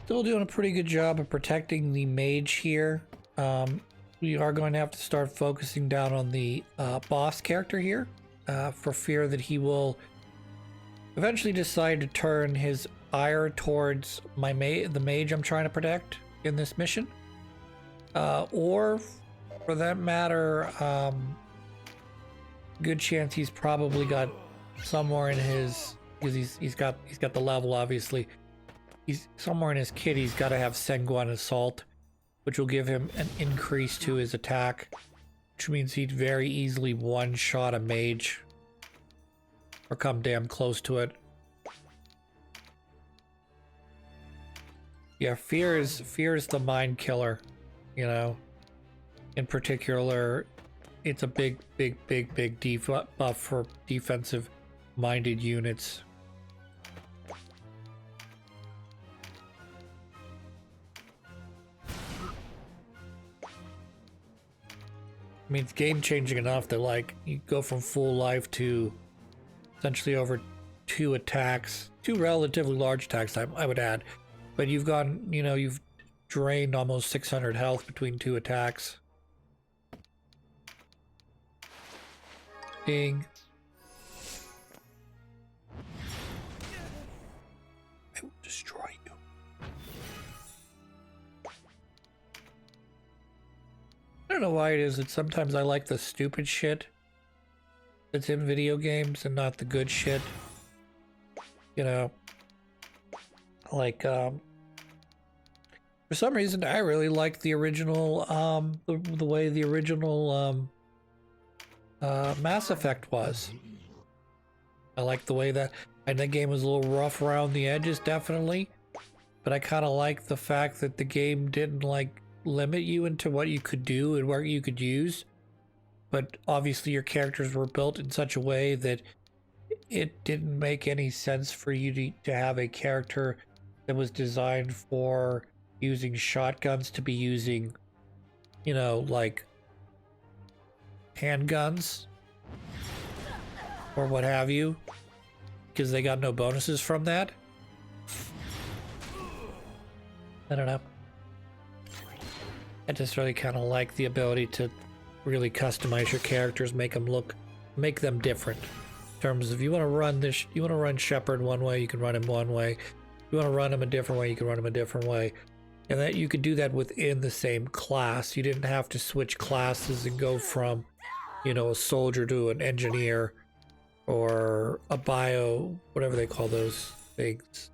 Still doing a pretty good job of protecting the mage here. We are going to have to start focusing down on the boss character here, for fear that he will eventually decide to turn his ire towards the mage I'm trying to protect in this mission. Or, for that matter, good chance he's probably got somewhere in his, because he's got the level, obviously. He's somewhere in his kit, he's got to have Sanguine Assault, which will give him an increase to his attack, which means he'd very easily one-shot a mage or come damn close to it. Yeah, fear is the mind killer, you know. In particular, it's a big buff for defensive-minded units. I mean, it's game-changing enough that, like, you go from full life to essentially over 2 attacks, 2 relatively large attacks, I would add. But you've gone, you know, you've drained almost 600 health between 2 attacks. Ding. I will destroy you. I don't know why it is that sometimes I like the stupid shit that's in video games and not the good shit. You know, like, for some reason I really like the original, the way the original, Mass Effect was. I like the way that, and the game was a little rough around the edges, definitely, but I kind of like the fact that the game didn't, like, limit you into what you could do and what you could use, but obviously your characters were built in such a way that it didn't make any sense for you to have a character that was designed for using shotguns to be using, you know, like handguns or what have you, because they got no bonuses from that. I don't know. I just really kind of like the ability to really customize your characters, make them different. In terms of, you want to run this, you want to run Shepard one way, you can run him one way. You want to run him a different way, you can run him a different way. And that you could do that within the same class. You didn't have to switch classes and go from, you know, a soldier to an engineer or a bio, whatever they call those things.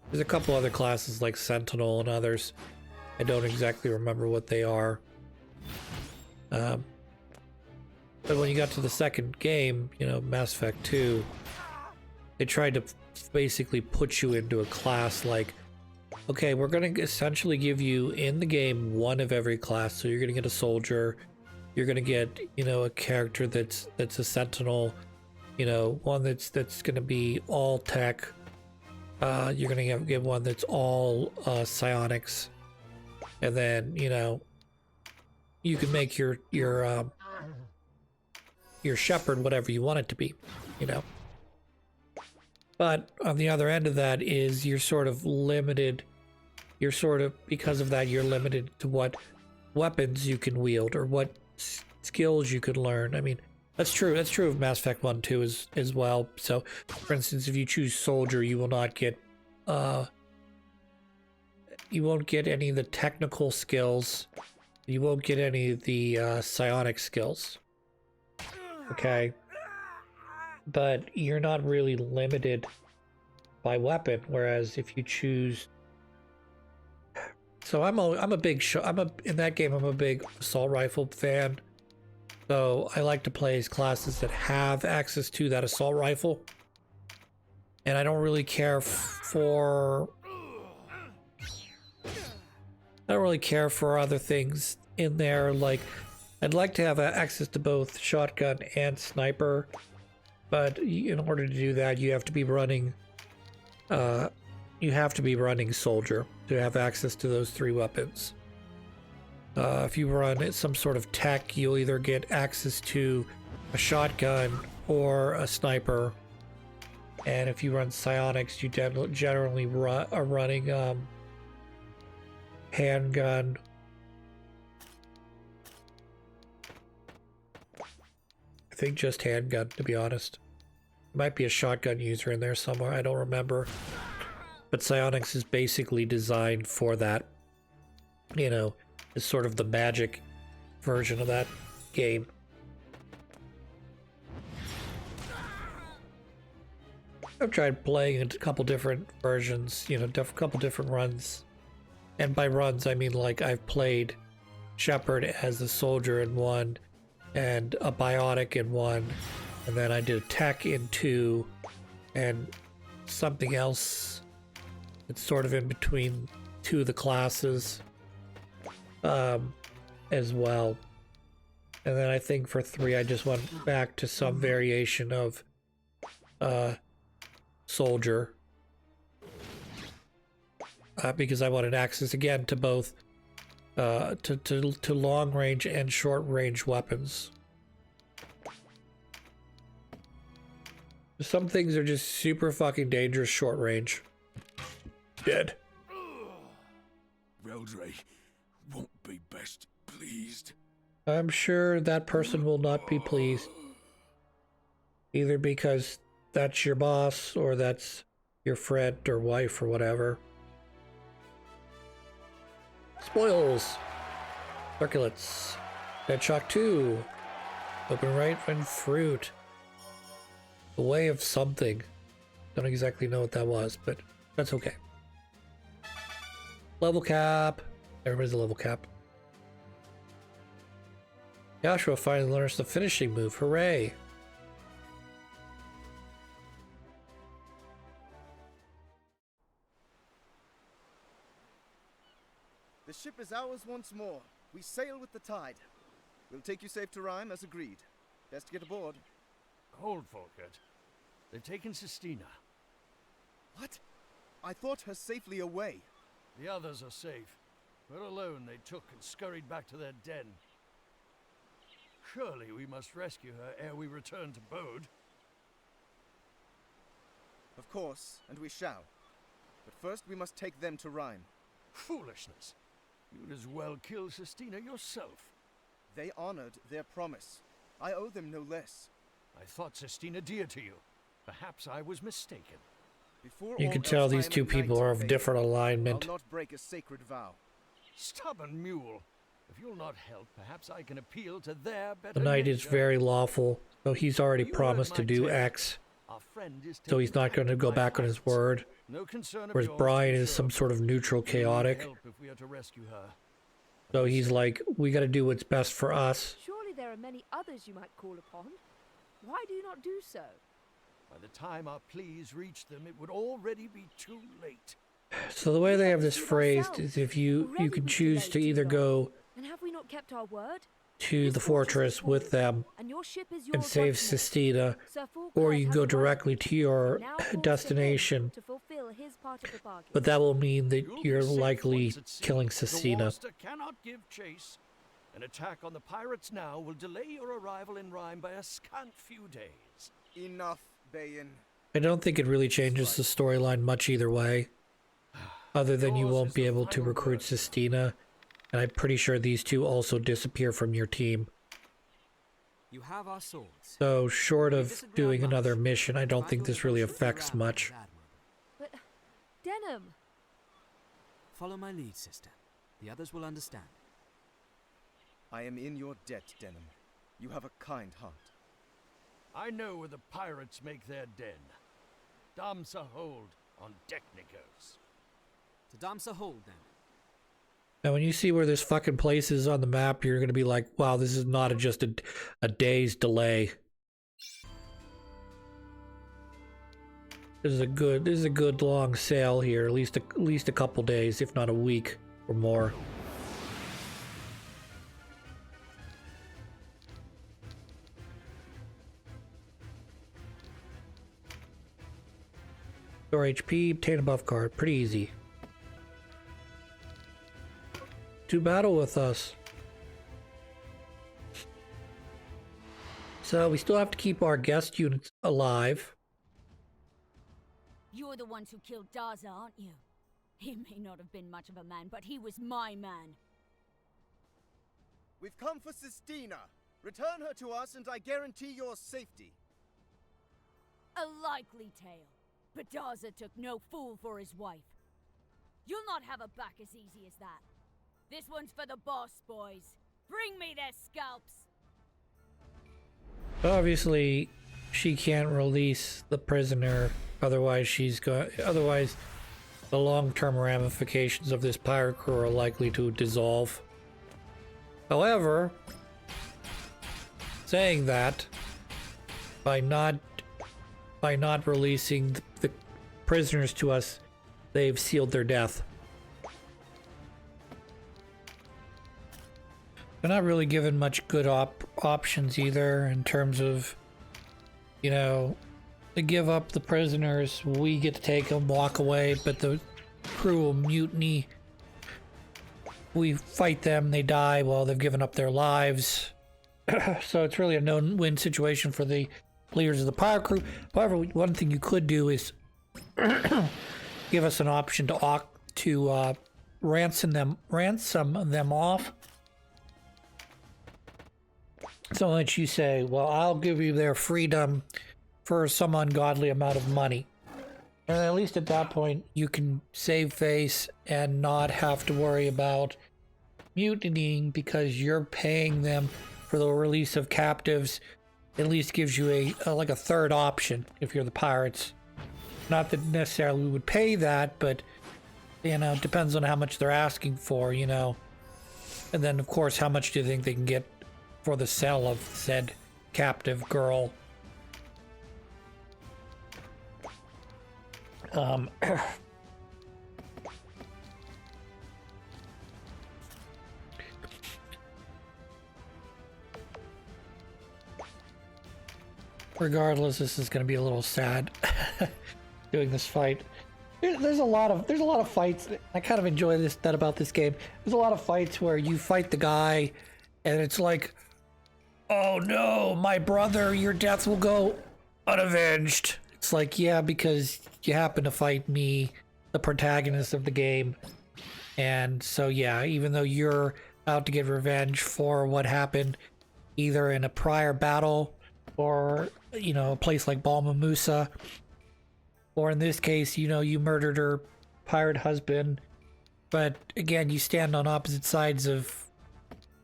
There's a couple other classes like Sentinel and others. I don't exactly remember what they are. But when you got to the second game, you know, Mass Effect 2, they tried to basically put you into a class like, okay, we're going to essentially give you in the game one of every class. So you're going to get a soldier, you're going to get, you know, a character that's a sentinel, you know, one that's going to be all tech. You're going to get one that's all psionics. And then, you know, you can make your Shepard whatever you want it to be, you know. But on the other end of that is you're sort of limited. You're sort of, because of that, you're limited to what weapons you can wield or what skills you could learn. I mean, that's true. That's true of Mass Effect 1 too as well. So, for instance, if you choose soldier, you will not get you won't get any of the technical skills. You won't get any of the psionic skills. Okay. But you're not really limited by weapon, whereas if you choose, so in that game I'm a big assault rifle fan, so I like to play as classes that have access to that assault rifle, and I don't really care for other things in there. Like, I'd like to have access to both shotgun and sniper. But in order to do that, you have to be running soldier to have access to those 3 weapons. If you run some sort of tech, you'll either get access to a shotgun or a sniper. And if you run psionics, you generally are running handgun. I think just handgun, to be honest. Might be a shotgun user in there somewhere, I don't remember. But psionics is basically designed for that. You know, it's sort of the magic version of that game. I've tried playing a couple different versions, you know, a couple different runs. And by runs, I mean like I've played Shepard as a soldier in one, and a biotic in one, and then I did tech in two, and something else that's sort of in between two of the classes as well. And then I think for 3, I just went back to some variation of soldier, because I wanted access again to both to long range and short range weapons. Some things are just super fucking dangerous short range. Dead. Reldray won't be best pleased. I'm sure that person will not be pleased. Either because that's your boss, or that's your friend or wife or whatever. Spoils. Circulates. Dead Shock 2. Open right and fruit. The way of something. Don't exactly know what that was, but that's okay. Level cap. Everybody's a level cap. Joshua finally learns the finishing move. Hooray. The ship is ours once more. We sail with the tide. We'll take you safe to Rhyme as agreed. Best get aboard. Hold, Folkert. They've taken Sistina. What? I thought her safely away. The others are safe. Her alone they took and scurried back to their den. Surely we must rescue her ere we return to Bode. Of course, and we shall. But first we must take them to Rhyme. Foolishness. You'd as well kill Sistina yourself. They honored their promise. I owe them no less. I thought Sistina dear to you. Perhaps I was mistaken. Before you can tell these two people are of different alignment. I'll not break a sacred vow. Stubborn mule. If you'll not help, perhaps I can appeal to their better The knight nature. is very lawful, so he's already promised to do X. So he's not going to go back on his word. No concern of Whereas yours, Brian to be is sure. some sort of neutral chaotic. Help if we are to rescue her. So he's like, we got to do what's best for us. Surely there are many others you might call upon. Why do you not do so? By the time our pleas reach them, it would already be too late. So the way they have this phrased is if you can choose to either go And have we not kept our word? to the fortress with them And your ship is and yours save once more. Sistina, Sir Fulkard or you can has go a word, directly to your now falls to him destination. to fulfill his part of the bargain. But that will mean that You'll you're be safe likely once at sea. killing The Sistina. Warster cannot give chase. An attack on the pirates now will delay your arrival in Rhyme by a scant few days. Enough, Bayan. I don't think it really changes the storyline much either way. Other than you Yours won't is be the able to final recruit word. Sistina. And I'm pretty sure these two also disappear from your team. You have our swords. So short We of disagree doing on much, another mission, I but don't I think thought this the really push of the affects ram much. was admirable. But, Denham, Follow my lead, sister. The others will understand. I am in your debt, Denham. You have a kind heart. I know where the pirates make their den. Damsa Hold on Deknikos. To Damsa Hold, then. Now, when you see where this fucking place is on the map, you're going to be like, wow, this is not just a day's delay. This is a good long sail here, at least a couple days, if not a week or more. Store HP, obtain a buff card, pretty easy. Do battle with us. So we still have to keep our guest units alive. You're the ones who killed Daza, aren't you? He may not have been much of a man, but he was my man. We've come for Sistina. Return her to us and I guarantee your safety. A likely tale. But Daza took no fool for his wife. You'll not have her back as easy as that. This one's for the boss, boys. Bring me their scalps. Obviously, she can't release the prisoner, otherwise otherwise the long-term ramifications of this pirate crew are likely to dissolve. However, saying that, by not releasing the prisoners to us, they've sealed their death. They're not really given much good options either in terms of, you know, to give up the prisoners, we get to take them, walk away, but the crew will mutiny. We fight them, they die, well, they've given up their lives. So it's really a no-win situation for the leaders of the pirate crew. However, one thing you could do is give us an option to ransom them off. So that you say, well, I'll give you their freedom for some ungodly amount of money. And at least at that point, you can save face and not have to worry about mutinying because you're paying them for the release of captives. At least gives you like a third option if you're the pirates. Not that necessarily we would pay that, but, you know, it depends on how much they're asking for, you know. And then, of course, how much do you think they can get for the sale of said captive girl? Regardless, this is going to be a little sad doing this fight. There's a lot of fights. I kind of enjoy that about this game. There's a lot of fights where you fight the guy, and it's like, oh no, my brother, your death will go unavenged. It's like, yeah, because you happen to fight me, the protagonist of the game. And so, yeah, even though you're out to get revenge for what happened, either in a prior battle or, you know, a place like Balma Musa, or in this case, you know, you murdered her pirate husband. But again, you stand on opposite sides of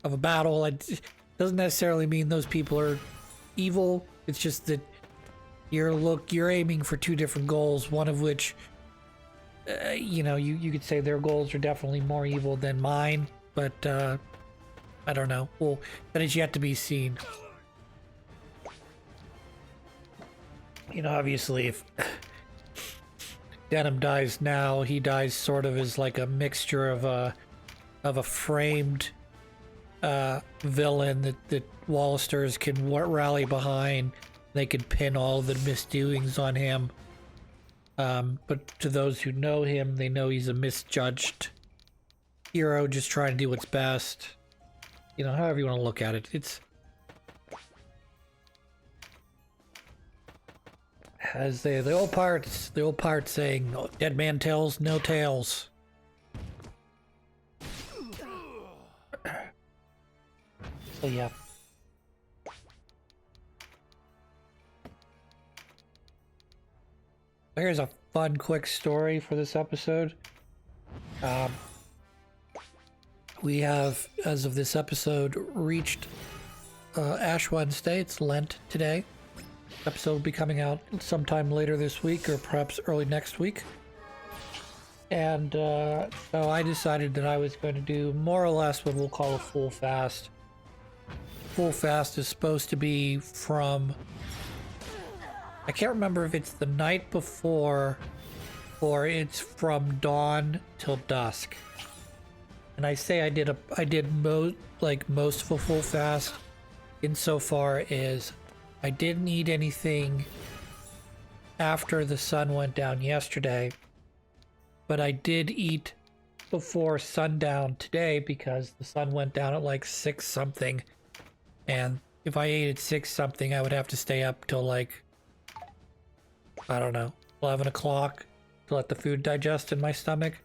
a battle. It doesn't necessarily mean those people are evil. It's just that you're aiming for two different goals, one of which, you know, you could say their goals are definitely more evil than mine, but I don't know. Well, that is yet to be seen. You know, obviously, if Denham dies now, he dies sort of as like a mixture of a framed villain that Wallisters can rally behind. They could pin all the misdoings on him. But to those who know him, they know he's a misjudged hero just trying to do what's best. You know, however you want to look at it. It's as the old pirates saying, dead man tells no tales. So yeah. Here's a fun, quick story for this episode. We have, as of this episode, reached Ash Wednesday. It's Lent today. Episode will be coming out sometime later this week or perhaps early next week. And so I decided that I was going to do more or less what we'll call a full fast. Full fast is supposed to be from, I can't remember if it's the night before or it's from dawn till dusk. And I say I did most of a full fast insofar as I didn't eat anything after the sun went down yesterday, but I did eat before sundown today because the sun went down at like 6 something, and if I ate at 6 something, I would have to stay up till like, I don't know, 11 o'clock to let the food digest in my stomach.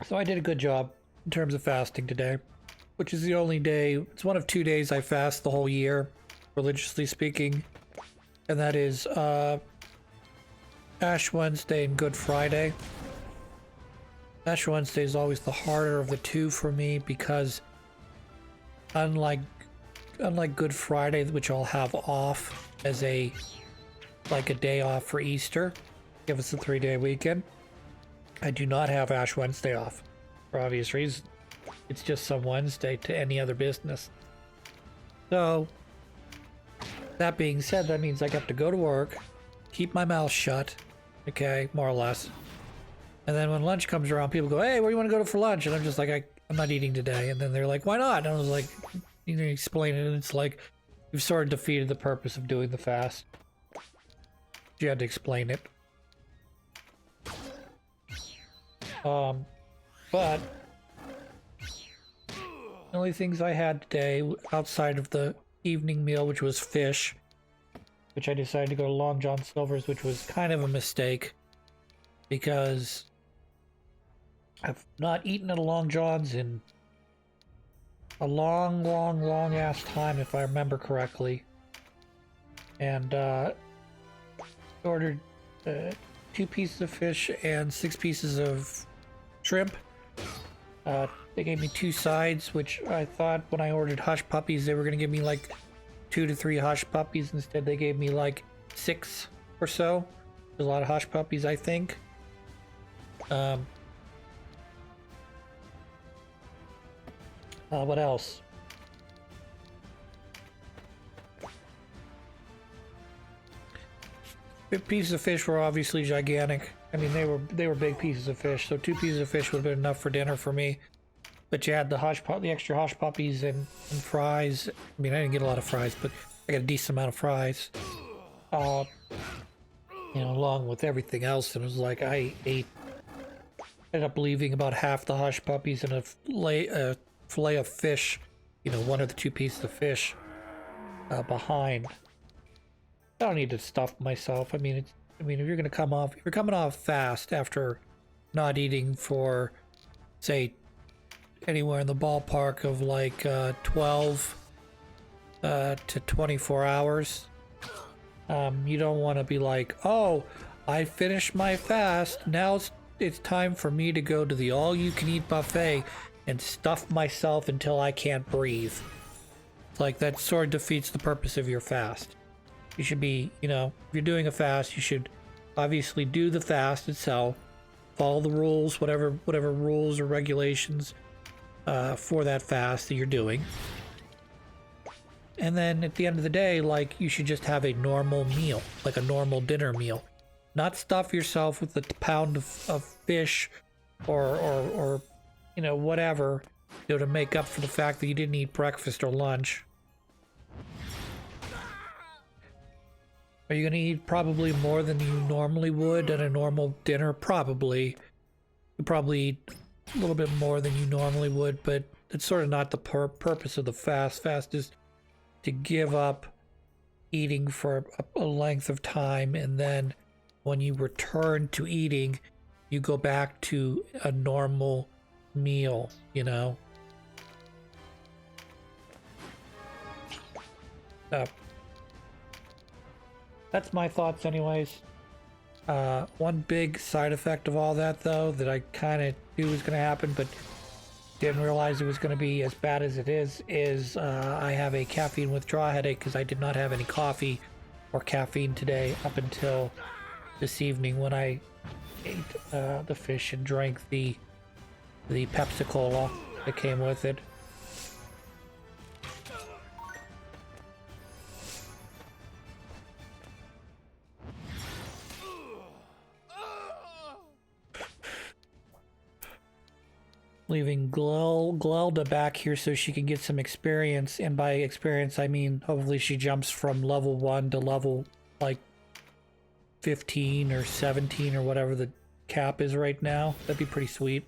So I did a good job in terms of fasting today, which is the only day, it's one of 2 days I fast the whole year, religiously speaking. And that is Ash Wednesday and Good Friday. Ash Wednesday is always the harder of the two for me because unlike Good Friday, which I'll have off as a day off for Easter, give us a 3-day weekend, I do not have Ash Wednesday off for obvious reasons. It's just some Wednesday to any other business. So that being said, that means I have to go to work, keep my mouth shut, okay, more or less. And then when lunch comes around, people go, hey, where do you want to go to for lunch? And I'm just like, I'm not eating today. And then they're like, why not? And I was like, you explain it. And it's like, you've sort of defeated the purpose of doing the fast. You had to explain it. But the only things I had today outside of the evening meal, which was fish, which I decided to go to Long John Silver's, which was kind of a mistake because I've not eaten at a Long John's in a long ass time, if I remember correctly. And ordered 2 pieces of fish and 6 pieces of shrimp. They gave me 2 sides, which I thought when I ordered hush puppies they were going to give me like 2 to 3 hush puppies. Instead they gave me like 6 or so. There's a lot of hush puppies, I think. What else? Pieces of fish were obviously gigantic. I mean, they were big pieces of fish, so 2 pieces of fish would have been enough for dinner for me. But you had the extra hush puppies and fries. I mean, I didn't get a lot of fries, but I got a decent amount of fries. You know, along with everything else, and it was like I ended up leaving about half the hush puppies and a fillet of fish, you know, 1 of the 2 pieces of fish behind. I don't need to stuff myself. I mean, if you're gonna if you're coming off fast after not eating for, say, anywhere in the ballpark of like 12 to 24 hours, you don't want to be like, oh, I finished my fast. Now it's time for me to go to the all-you-can-eat buffet and stuff myself until I can't breathe. It's like that sort of defeats the purpose of your fast. You should be, you know, if you're doing a fast, you should obviously do the fast itself, follow the rules, whatever rules or regulations for that fast that you're doing. And then at the end of the day, like, you should just have a normal meal, like a normal dinner meal. Not stuff yourself with a pound of fish or you know, whatever, you know, to make up for the fact that you didn't eat breakfast or lunch. Are you going to eat probably more than you normally would at a normal dinner? Probably. You probably eat a little bit more than you normally would, but it's sort of not the purpose of the fast. Fast is to give up eating for a length of time, and then when you return to eating, you go back to a normal meal, you know? That's my thoughts anyways. One big side effect of all that, though, that I kind of knew was going to happen, but didn't realize it was going to be as bad as it is I have a caffeine withdrawal headache because I did not have any coffee or caffeine today up until this evening when I ate the fish and drank the Pepsi Cola that came with it. Leaving Glelda back here so she can get some experience, and by experience I mean hopefully she jumps from level 1 to level like 15 or 17 or whatever the cap is right now. That'd be pretty sweet.